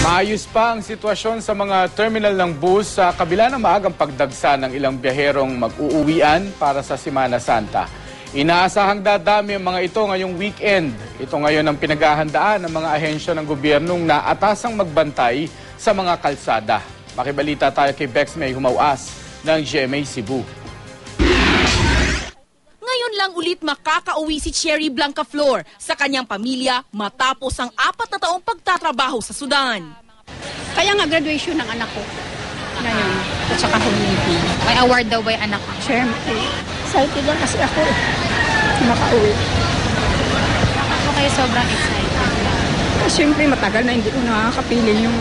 Maayos pa ang sitwasyon sa mga terminal ng bus sa kabila ng maagang pagdagsa ng ilang biyaherong mag-uuwian para sa Semana Santa. Inaasahang dadami ang mga ito ngayong weekend. Ito ngayon ang pinaghahandaan ng mga ahensya ng gobyernong naatasang magbantay sa mga kalsada. Makibalita tayo kay Bex May Humawas ng GMA Cebu. Ngayon lang ulit makakauwi si Cherry Blancaflor sa kanyang pamilya matapos ang 4 na taong pagtatrabaho sa Sudan. Kaya nga graduation ng anak ko ngayon at saka humiti. May award daw ba yung anak ko? Siyempre, excited lang kasi ako makauwi. Ako kayo sobrang excited. Siyempre matagal na hindi ko nakakapiling yung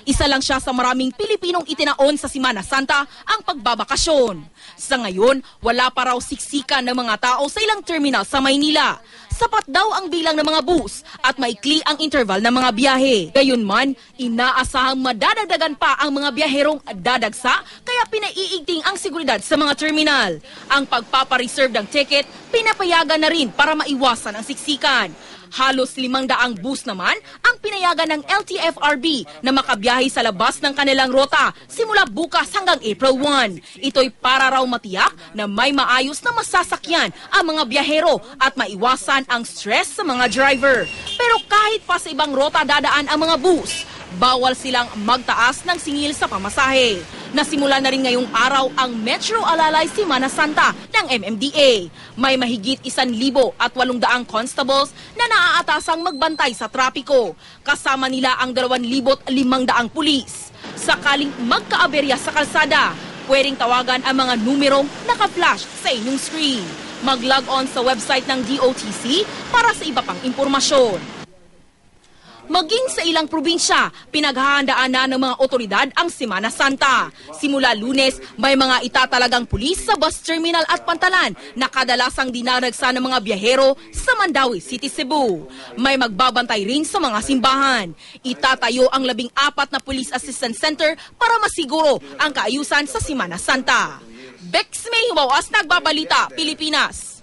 Isa lang siya sa maraming Pilipinong itinaon sa Semana Santa ang pagbabakasyon. Sa ngayon, wala pa raw siksikan ng mga tao sa ilang terminal sa Maynila. Sapat daw ang bilang ng mga bus at maikli ang interval ng mga biyahe. Gayunman, inaasahang madadagdagan pa ang mga biyaherong dadagsa kaya pinaiigting ang seguridad sa mga terminal. Ang pagpapareserve ng ticket, pinapayagan na rin para maiwasan ang siksikan. Halos 500 bus naman ang pinayagan ng LTFRB na makabiyahe sa labas ng kanilang rota simula bukas hanggang April 1. Ito'y para raw matiyak na may maayos na masasakyan ang mga biyahero at maiwasan ang stress sa mga driver. Pero kahit pa sa ibang rota dadaan ang mga bus, bawal silang magtaas ng singil sa pamasahe. Nasimula na rin ngayong araw ang Metro Alalay Semana Santa ng MMDA. May mahigit 1,800 constables na naaatasang magbantay sa trapiko. Kasama nila ang 2,500 pulis. Sakaling magkaaberya sa kalsada, pwedeng tawagan ang mga numerong naka-flash sa inyong screen. Mag-log on sa website ng DOTC para sa iba pang impormasyon. Maging sa ilang probinsya, pinaghahandaan na ng mga otoridad ang Semana Santa. Simula Lunes, may mga itatalagang pulis sa bus terminal at pantalan na kadalasang dinaragsa ng mga biyahero sa Mandawi City, Cebu. May magbabantay rin sa mga simbahan. Itatayo ang 14 na Police Assistance Center para masiguro ang kaayusan sa Semana Santa. Bex May Humawas, Nagbabalita, Pilipinas.